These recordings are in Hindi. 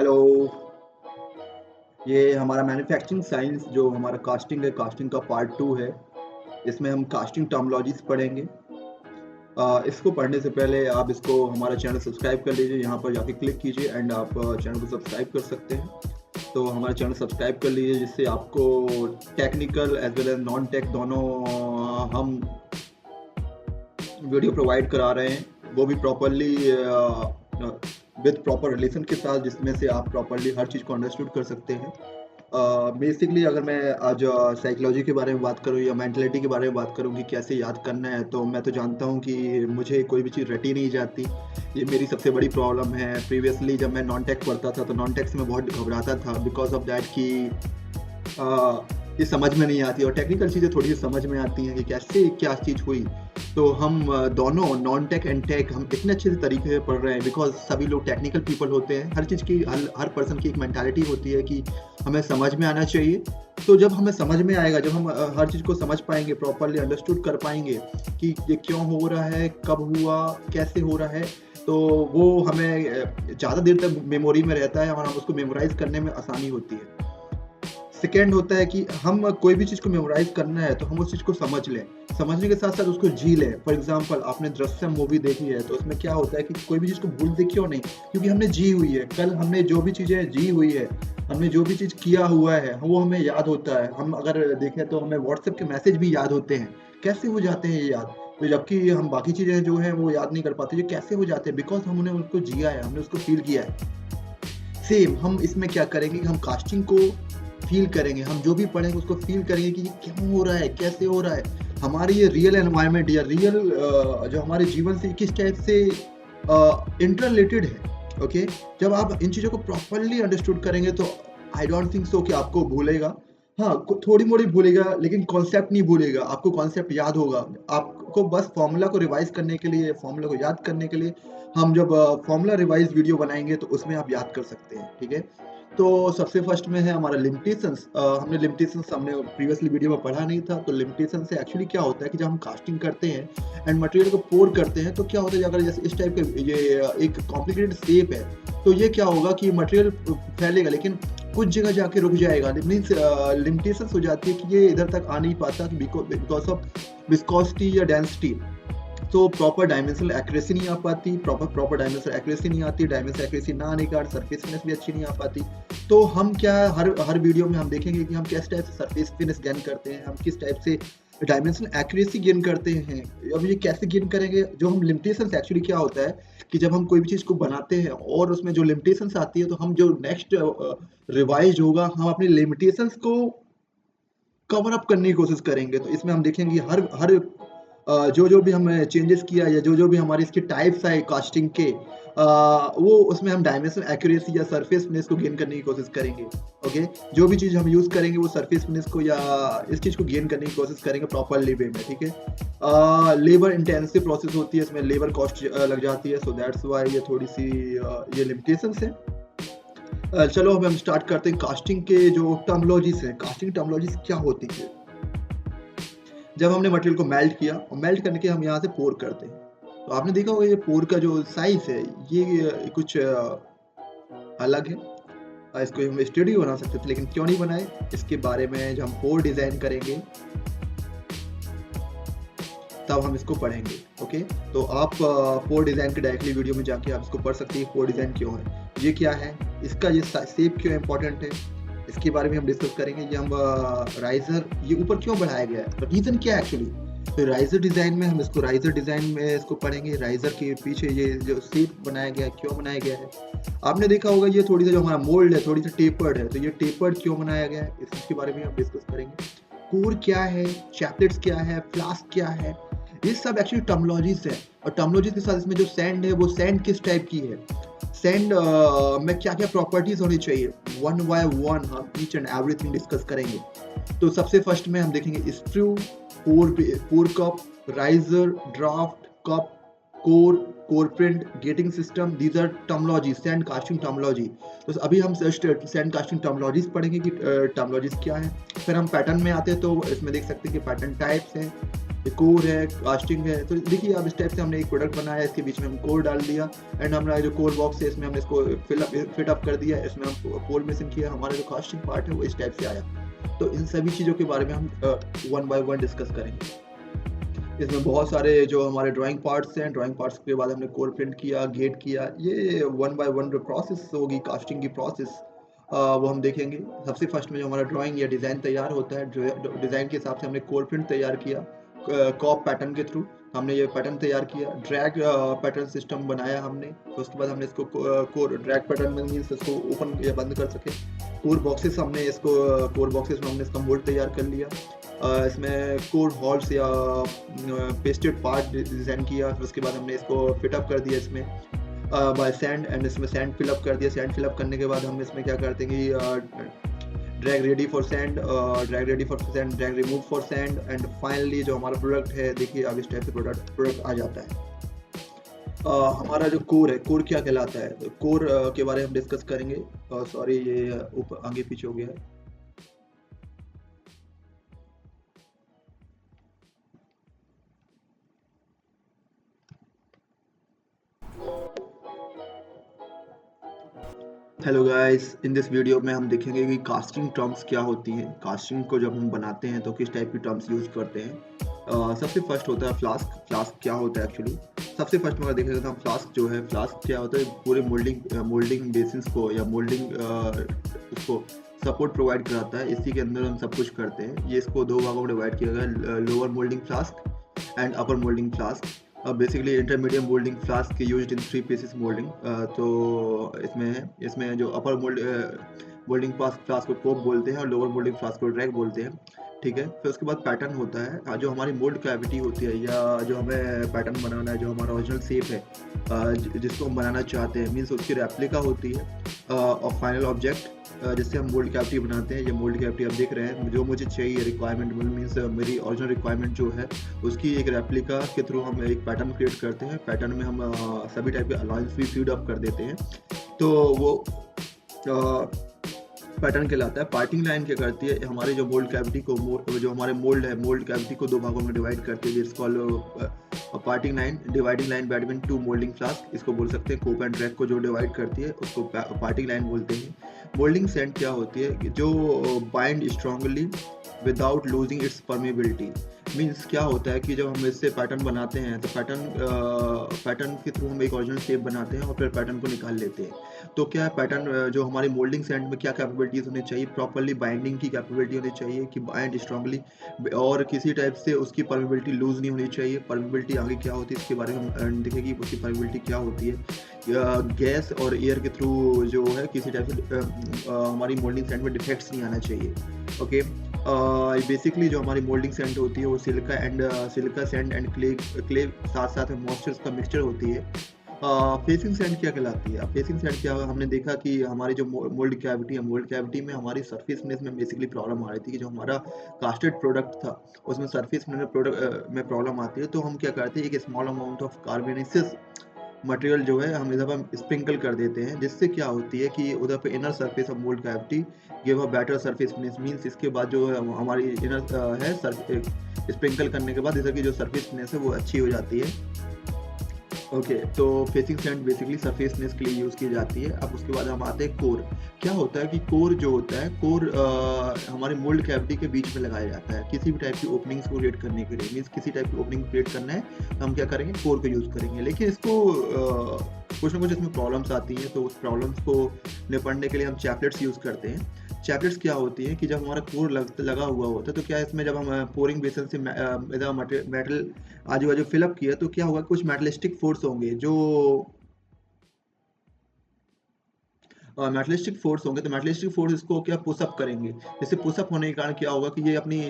हेलो, ये हमारा मैन्युफैक्चरिंग साइंस जो हमारा कास्टिंग है, कास्टिंग का पार्ट 2 है। इसमें हम कास्टिंग टर्मिनोलॉजीज़ पढ़ेंगे। इसको पढ़ने से पहले आप इसको हमारा चैनल सब्सक्राइब कर लीजिए, यहाँ पर जाके क्लिक कीजिए एंड आप चैनल को सब्सक्राइब कर सकते हैं। तो हमारा चैनल सब्सक्राइब कर लीजिए जिससे आपको technical as well as non tech दोनों हम वीडियो प्रोवाइड करा रहे हैं, वो भी प्रॉपर्ली विद प्रॉपर रिलेशन के साथ जिसमें से आप प्रॉपर्ली हर चीज़ को अंडरस्टूड कर सकते हैं। बेसिकली अगर मैं आज साइकोलॉजी के बारे में बात करूँ या मेंटालिटी के बारे में बात करूँ कि कैसे याद करना है, तो मैं तो जानता हूँ कि मुझे कोई भी चीज़ रटी नहीं जाती। ये मेरी सबसे बड़ी प्रॉब्लम है। प्रीवियसली जब मैं नॉन टेक पढ़ता था, तो नॉन टेक से मैं बहुत घबराता था बिकॉज़ ऑफ दैट कि ये समझ में नहीं आती और टेक्निकल चीज़ें थोड़ी-सी समझ में आती हैं कि कैसे क्या चीज़ हुई। तो हम दोनों नॉन टेक एंड टेक हम इतने अच्छे तरीके से पढ़ रहे हैं बिकॉज़ सभी लोग टेक्निकल पीपल होते हैं। हर चीज़ की हर पर्सन की एक मेंटालिटी होती है कि हमें समझ में आना चाहिए। तो जब हमें समझ में आएगा, जब हम हर चीज़ को समझ पाएँगे, प्रॉपर्ली अंडरस्टूड कर पाएँगे कि ये क्यों हो रहा है, कब हुआ, कैसे हो रहा है, तो वो हमें ज़्यादा देर तक मेमोरी में रहता है और हम उसको मेमोराइज़ करने में आसानी होती है। सेकंड होता है कि हम कोई भी चीज़ को मेमोराइज़ करना है तो हम उस चीज़ को समझ लें। समझने के साथ-साथ उसको जी लें। फॉर एग्ज़ाम्पल आपने दृश्यम मूवी देखी है तो उसमें क्या होता है कि कोई भी चीज़ को भूल दें क्यों नहीं? क्योंकि हमने जी हुई है। कल हमने जो भी चीज़ें जी हुई है, हमने जो भी चीज़ किया हुआ है, वो हमें याद होता है। हम अगर देखें तो हमें व्हाट्सएप के मैसेज भी याद होते हैं। कैसे हो जाते हैं ये याद? तो जबकि हम बाकी चीज़ें जो हैं वो याद नहीं कर पाते। ये कैसे हो जाते हैं? बिकॉज़ हमने उसको जिया है, हमने उसको फ़ील किया है। सेम हम इसमें क्या करेंगे कि हम कास्टिंग को फ़ील करेंगे, हम जो भी पढ़ेंगे उसको फ़ील करेंगे कि ये क्यों हो रहा है, कैसे हो रहा है? हमारी ये रियल एनवायरनमेंट या रियल जो हमारे जीवन से किस टाइप से इंटर रिलेटेड है, ओके? जब आप इन चीज़ों को प्रॉपर्ली अंडरस्टूड करेंगे तो आई डोंट थिंक सो कि आपको भूलेगा। हाँ, को थोड़ी-मोड़ी भूलेगा लेकिन कॉन्सेप्ट नहीं भूलेगा, आपको कॉन्सेप्ट याद होगा। आपको बस फ़ॉर्मूला को रिवाइज़ करने के लिए, फ़ॉर्मूला को याद करने के लिए हम जब फ़ॉर्मूला रिवाइज़ वीडियो बनाएँगे तो उसमें आप याद कर सकते हैं, ठीक है? तो सबसे फर्स्ट में है हमारा लिमिटेशंस। हमने लिमिटेशंस हमने प्रीवियसली वीडियो में पढ़ा नहीं था, तो लिमिटेशन से एक्चुअली क्या होता है कि जब हम कास्टिंग करते हैं एंड मटेरियल को पोर करते हैं, तो क्या होता है अगर जैसे इस टाइप के ये एक कॉम्प्लिकेटेड शेप है, तो ये क्या होगा कि मटेरियल फैलेगा लेकिन कुछ जगह जाके रुक जाएगा। मीन्स लिमिटेशंस हो जाती है कि ये इधर तक आ नहीं पाता बिकॉज़ ऑफ विस्कोसिटी या डेंसिटी। तो प्रॉपर डायमेंशनल एक्यूरेसी नहीं आ पाती, प्रॉपर डायमेंशनल एक्यूरेसी नहीं आती, डायमेंशनल एक्यूरेसी ना आने के कारण सरफेस फिनिश भी अच्छी नहीं आ पाती। तो हम क्या हर हर वीडियो में हम देखेंगे कि हम किस टाइप से सरफेस फिनिश गेन करते हैं, हम किस टाइप से डायमेंशनल एक्यूरेसी गेन करते हैं। अब ये कैसे गेन करेंगे, जो हम लिमिटेशंस एक्चुअली क्या होता है कि जब हम कोई भी चीज़ को बनाते हैं और उसमें जो लिमिटेशंस आती है तो हम जो नेक्स्ट रिवाइज़ होगा, हम अपनी लिमिटेशंस को कवर अप करने की कोशिश करेंगे। तो इसमें हम देखेंगे हर हर जो भी हमने चेंजेस किया या जो भी हमारी इसके टाइप्स आए कास्टिंग के वो उसमें हम डायमेंशनल एक्यूरेसी या सरफेस फिनिश को गेन करने की कोशिश करेंगे। ओके? जो भी चीज़ हम यूज़ करेंगे वो सरफेस फिनिश को या इस चीज़ को गेन करने की कोशिश करेंगे प्रॉपरली वे में, ठीक है? लेबर इंटेंसिव प्रोसेस होती है, इसमें लेबर कॉस्ट लग जाती है, सो दैट्स व्हाई ये थोड़ी-सी ये लिमिटेशंस हैं। चलो अब हम स्टार्ट करते हैं कास्टिंग के जो टर्मिनोलॉजीज़ हैं, कास्टिंग टर्मिनोलॉजीज़ क्या होती है? जब हमने मटेरियल को मेल्ट किया और मेल्ट करके हम यहाँ से पोर करते हैं। तो आपने देखा होगा ये पोर का जो साइज़ है ये कुछ अलग है। इसको हम स्टूडियो बना सकते थे लेकिन क्यों नहीं बनाए? इसके बारे में जब हम पोर डिज़ाइन करेंगे तब हम इसको पढ़ेंगे, ओके? तो आप पोर डिज़ाइन के डायरेक्टली वीडियो में जाके आप इसको पढ़ सकते हैं पोर डिज़ाइन क्यों है? ये क्या है? इसका ये शेप क्यों इम्पोर्टेंट है? इसके बारे में हम डिस्कस करेंगे। ये हम राइज़र ये ऊपर क्यों बढ़ाया गया है? रीज़न क्या है एक्चुअली? तो राइज़र डिज़ाइन में हम इसको राइज़र डिज़ाइन में इसको पढ़ेंगे। राइज़र के पीछे ये जो शेप बनाया गया है, क्यों बनाया गया है? आपने देखा होगा ये थोड़ी-सा जो हमारा मोल्ड है, थोड़ी-सी टेपर्ड है, तो ये टेपर्ड क्यों बनाया गया है? इसके बारे में हम डिस्कस करेंगे। कोर क्या है? चैपलेट्स क्या है? फ्लास्क क्या है? ये सब एक्चुअली टर्मिनोलॉजीज़ है और टर्मिनोलॉजी के साथ इसमें जो सैंड है, वो सैंड किस टाइप की है? सैंड में क्या-क्या प्रॉपर्टीज़ होनी चाहिए? वन बाय वन हम ईच एंड एवरीथिंग डिस्कस करेंगे। तो सबसे फर्स्ट में हम देखेंगे sprue, pour cup, riser, draft, cup, core, core print, gating system, these are terminology, sand casting terminology. तो अभी हम सैंड कास्टिंग टर्मिनोलॉजीज़ पढ़ेंगे कि टर्मिनोलॉजीज़ क्या हैं। फिर हम पैटर्न में आते हैं तो इसमें देख सकते हैं कि पैटर्न टाइप्स हैं। ये कोर है, कास्टिंग है। तो देखिए अब इस टाइप से हमने एक प्रोडक्ट बनाया, इसके बीच में हम कोर डाल दिया एंड हमने जो कोर बॉक्स है इसमें हमने इसको फिट अप कर दिया, इसमें हम कोर मिशन किया, हमारा जो कास्टिंग पार्ट है वो इस टाइप से आया। तो इन सभी चीज़ों के बारे में हम वन बाय वन डिस्कस करेंगे। इसमें बहुत सारे जो हमारे ड्राइंग पार्ट्स हैं, ड्राइंग पार्ट्स के बाद हमने कोर प्रिंट किया, गेट किया, ये वन बाय वन जो प्रोसेस होगी कास्टिंग की प्रोसेस, वो हम देखेंगे। सबसे फर्स्ट में जो हमारा ड्राइंग या डिज़ाइन तैयार होता है, डिज़ाइन के हिसाब से हमने कोर प्रिंट तैयार किया, कॉप पैटर्न के थ्रू हमने ये पैटर्न तैयार किया, ड्रैग पैटर्न सिस्टम बनाया हमने। तो उसके बाद हमने इसको कोर ड्रैग पैटर्न में मीन्स इसको ओपन या बंद कर सके। कोर बॉक्सेस हमने इसको कोर बॉक्सेस में हमने इसका मोल्ड तैयार कर लिया। इसमें कोर हॉल्स या पेस्टेड पार्ट डिज़ाइन किया, फिर उसके बाद हमने इसको फिट अप कर दिया इसमें बाय सैंड एंड इसमें सैंड फिल अप कर दिया। सैंड फिल अप करने के बाद हम इसमें क्या करते हैं कि drag ready for sand, drag ready for sand, drag remove for sand and finally जो हमारा प्रोडक्ट है, देखिए अब इस टाइप से प्रोडक्ट आ जाता है। हमारा जो कोर है, कोर क्या कहलाता है, तो कोर के बारे में हम डिस्कस करेंगे। सॉरी ये ऊपर आगे पीछे हो गया है। Hello guys, in this video में हम देखेंगे कि कास्टिंग टर्म्स क्या होती हैं, कास्टिंग को जब हम बनाते हैं तो किस टाइप की टर्म्स यूज़ करते हैं। सबसे फर्स्ट होता है फ्लास्क। फ्लास्क क्या होता है एक्चुअली, सबसे फर्स्ट में अगर देखेंगे तो हम फ्लास्क जो है, फ्लास्क क्या होता है, पूरे मोल्डिंग बेसिस को या मोल्डिंग उसको सपोर्ट प्रोवाइड कराता है। इसी के अंदर हम सब कुछ करते हैं। ये इसको दो भागों में डिवाइड किया गया, lower moulding flask and upper moulding flask. Basically intermediate moulding flask used in 3 pieces moulding. तो इसमें जो अपर मोल्डिंग फ्लास्क को कोप बोलते हैं और लोअर मोल्डिंग फ्लास्क को ड्रैग बोलते हैं, ठीक है। फिर उसके बाद पैटर्न होता है, जो हमारी मोल्ड कैविटी होती है या जो हमें पैटर्न बनाना है, जो हमारा ओरिजिनल शेप है जिसको हम बनाना चाहते हैं, मीन्स उसकी रेप्लिका होती है और फाइनल ऑब्जेक्ट जिससे हम मोल्ड कैविटी बनाते हैं। ये मोल्ड कैविटी आप देख रहे हैं, जो मुझे चाहिए रिक्वायरमेंट मीन्स मेरी ओरिजिनल रिक्वायरमेंट जो है उसकी एक रेप्लिका के थ्रू हम एक पैटर्न क्रिएट करते हैं। पैटर्न में हम सभी टाइप के अलाइंस भी फीड अप कर देते हैं, तो वो पैटर्न कहलाता है। पार्टिंग लाइन क्या करती है, हमारे जो मोल्ड कैविटी को जो हमारे मोल्ड है, मोल्ड कैविटी को दो भागों में डिवाइड करती है, जिसको parting line, dividing line between two moulding flask, इसको बोल सकते हैं। कोप एंड ड्रैग को जो डिवाइड करती है उसको पार्टिंग लाइन बोलते हैं। मोल्डिंग सैंड क्या होती है, जो bind strongly without losing its permeability. Means क्या होता है कि जब हम इससे पैटर्न बनाते हैं तो पैटर्न के थ्रू हम एक ओरिजिनल शेप बनाते हैं और फिर पैटर्न को निकाल लेते हैं। तो क्या है, पैटर्न जो हमारी मोल्डिंग सैंड में क्या कैपेबिलिटीज होनी चाहिए, प्रॉपरली बाइंडिंग की कैपेबिलिटी होनी चाहिए कि बाइंड स्ट्रांगली, और किसी टाइप से उसकी परमेबिलिटी लूज नहीं होनी चाहिए। परमेबिलिटी आगे क्या होती है इसके बारे में हम देखेंगे, उसकी परमेबिलिटी क्या होती है। गैस और एयर के थ्रू जो है किसी टाइप से हमारी मोल्डिंग सैंड में डिफेक्ट्स नहीं आना चाहिए। ओके, बेसिकली जो हमारी मोल्डिंग सैंड होती है वो सिलिका सैंड एंड क्ले साथ साथ में मॉइस्चर्स का मिक्सचर होती है। फेसिंग सैंड क्या कहलाती है, फेसिंग सैंड क्या, हमने देखा कि हमारी जो मोल्ड कैविटी है, मोल्ड कैविटी में हमारी सरफेसनेस में बेसिकली प्रॉब्लम आ रही थी कि जो हमारा कास्टेड प्रोडक्ट था उसमें सरफेस में प्रॉब्लम आती है। तो हम क्या करते हैं, एक small amount of carbonaceous material जो है हम इधर पर स्प्रिंकल कर देते हैं, जिससे क्या होती है कि उधर पे inner surface of mould cavity give a better surface finish. Means इसके बाद जो है हमारी इनर है स्प्रिंकल करने के बाद इधर की जो सरफेस फिनिश है वो अच्छी हो जाती है। ओके, तो फेसिंग सैंड बेसिकली सरफेसनेस के लिए यूज़ की जाती है। अब उसके बाद हम आते हैं कोर। क्या होता है कि कोर जो होता है, कोर हमारे मोल्ड कैविटी के बीच में लगाया जाता है किसी भी टाइप की ओपनिंग्स को क्रिएट करने के लिए। मीन्स किसी टाइप की ओपनिंग क्रिएट करना है तो हम क्या करेंगे, कोर को यूज़ करेंगे। लेकिन इसको कुछ ना कुछ इसमें प्रॉब्लम्स आती हैं, तो उस प्रॉब्लम्स को निपटने के लिए हम चैपलेट्स यूज़ करते हैं। चैपलेट्स क्या होती है कि जब हमारा कोर लगा हुआ होता है तो क्या इसमें जब हम पोरिंग बेसन से मेटल आजू बाजू फिलअप किया तो क्या होगा, कुछ मेटलिस्टिक फोर्स होंगे जो मेटलिस्टिक फोर्स होंगे, तो मेटलिस्टिक फोर्स इसको क्या पुशअप करेंगे। जैसे पुशअप होने के कारण क्या होगा कि ये अपनी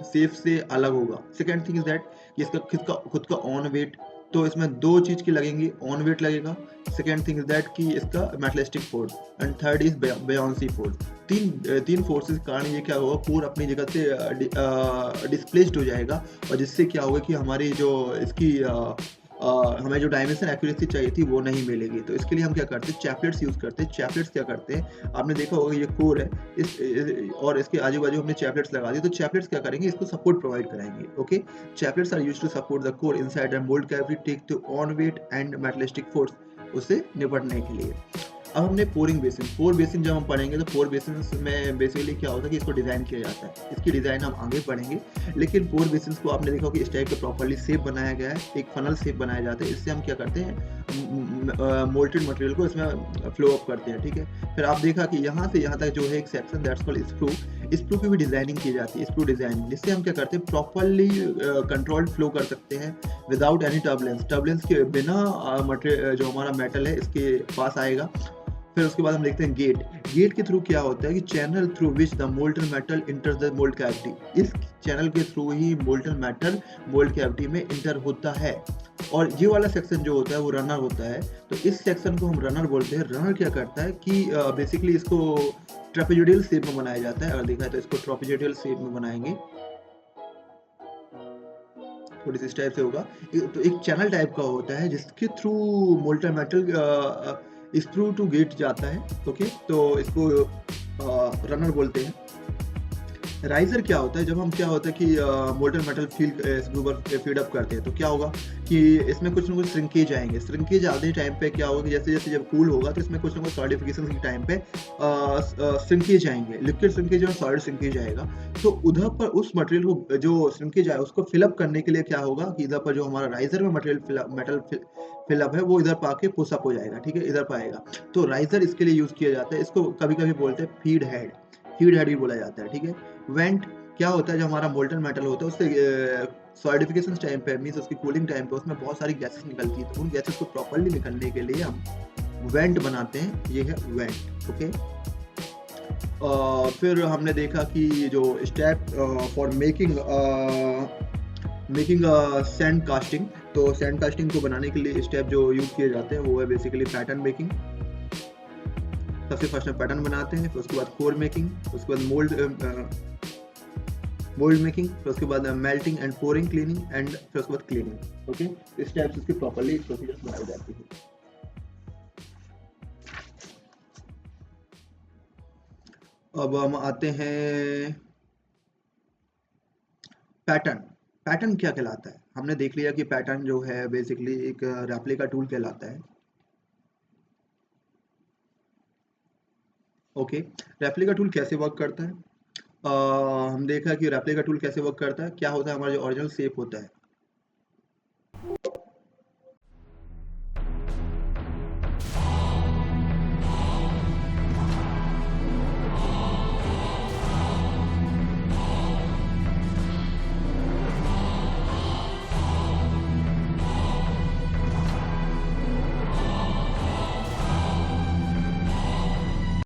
शेप से अलग होगा। सेकेंड थिंग इज दैट इसका खुद का ऑन वेट, तो इसमें दो चीज की लगेंगी, ऑन वेट लगेगा। सेकेंड थिंग इज दैट कि इसका मेटलिस्टिक force and third is buoyancy force. तीन फोर्सेस के कारण ये क्या होगा, कोर अपनी जगह से डिस्प्लेस्ड हो जाएगा और जिससे क्या होगा कि हमारी जो इसकी हमें जो डायमेंशन एक्यूरेसी चाहिए थी वो नहीं मिलेगी। तो इसके लिए हम क्या करते हैं, चैपलेट्स यूज़ करते हैं। चैपलेट्स क्या करते हैं, आपने देखा होगा ये कोर है, और इसके आजू-बाजू हमने चैपलेट्स लगा दी, तो चैपलेट्स क्या करेंगे, इसको सपोर्ट प्रोवाइड कराएँगे, okay. Chaplets are used to support the core inside the mould cavity take to on weight and metallostatic force, उससे निपटने के लिए। अब हमने पोरिंग बेसिन, पोर बेसिन जब हम पढ़ेंगे तो पोर बेसिन में बेसिकली क्या होता है कि इसको डिज़ाइन किया जाता है। इसकी डिज़ाइन हम आगे पढ़ेंगे, लेकिन पोर बेसिन्स को आपने देखा होगा कि इस टाइप का प्रॉपर्ली शेप बनाया गया है, एक फनल शेप बनाया जाता है। इससे हम क्या करते हैं, मोल्टेड मटेरियल को इसमें फ्लो अप करते हैं, ठीक है। फिर आप देखा कि यहाँ से यहाँ तक जो है एक section that's called screw, screw की भी डिज़ाइनिंग की जाती है, स्क्रू डिज़ाइनिंग, जिससे हम क्या करते हैं, प्रॉपर्ली कंट्रोल्ड फ्लो कर सकते हैं विदाउट एनी टर्बुलेंस। टर्बुलेंस के बिना जो हमारा मेटल है इसके पास आएगा। फिर उसके बाद हम देखते हैं गेट। गेट के थ्रू क्या होता है कि channel through which the molten metal इंटर्स the mould cavity. इस चैनल के थ्रू ही मोल्टन मेटल मोल्ड कैविटी में इंटर होता है। और ये वाला सेक्शन जो होता है वो रनर होता है। तो इस सेक्शन को हम रनर बोलते हैं। रनर क्या करता है कि बेसिकली इसको ट्रेपेजोइडल शेप में बनाया जाता है। अगर देखा है तो इसको ट्रेपेजोइडल शेप में बनाएंगे, थोड़ी सी इस टाइप से होगा। तो एक चैनल टाइप का होता है जिसके through molten metal screw to gate जाता है, ओके। तो इसको रनर बोलते हैं। राइजर क्या होता है, जब हम क्या होता है कि मोल्टन मेटल स्क्रू पर फीड अप करते हैं तो क्या होगा कि इसमें कुछ ना कुछ श्रिंकेज आएंगे। श्रिंकेज आधे टाइम पे क्या होगा कि जैसे जैसे जब कूल होगा तो इसमें कुछ ना कुछ सॉलिडिफिकेशन के टाइम पे श्रिंकेज आएंगे, लिक्विड श्रिंकेज और सॉलिड श्रिंकेज आएगा। तो उधर पर उस मटेरियल को जो श्रिंकेज आए उसको फिलअप करने के लिए क्या होगा कि इधर पर जो हमारा राइजर में मटेरियल मेटल फिलअप है वो इधर पर आके पुशअप हो जाएगा, ठीक है, इधर पर आएगा। तो राइजर इसके लिए यूज किया जाता है। इसको कभी कभी बोलते हैं फीड हेड, फीड हेड भी बोला जाता है, ठीक है। वेंट क्या होता है, जब हमारा मोल्टन मेटल होता है उससे सॉलिडिफिकेशन टाइम पे मींस उसकी कूलिंग टाइम पे उसमें बहुत सारी गैसेस निकलती है। तो उन गैसेस को प्रॉपर्ली निकलने के लिए हम वेंट बनाते हैं, ये है वेंट, ओके। फिर हमने देखा कि जो step for making making sand casting, तो सैंड कास्टिंग को बनाने के लिए स्टेप जो यूज किए जाते हैं वो है बेसिकली पैटर्न मेकिंग। सबसे फर्स्ट में पैटर्न बनाते हैं, फिर उसके बाद कोर मेकिंग, उसके बाद मोल्ड मेकिंग, फिर उसके बाद melting and pouring cleaning and फिर उसके बाद क्लीनिंग, ओके। इस टाइप से इसकी प्रॉपर्ली प्रोसीजर्स बनाई जाती है। अब हम आते हैं पैटर्न। पैटर्न क्या कहलाता है, हमने देख लिया कि पैटर्न जो है बेसिकली एक रेप्लिका टूल कहलाता है, ओके। रेप्लिका टूल कैसे वर्क करता है, हम देखा कि रेप्लिका टूल कैसे वर्क करता है। क्या होता है, हमारा जो ओरिजिनल शेप होता है,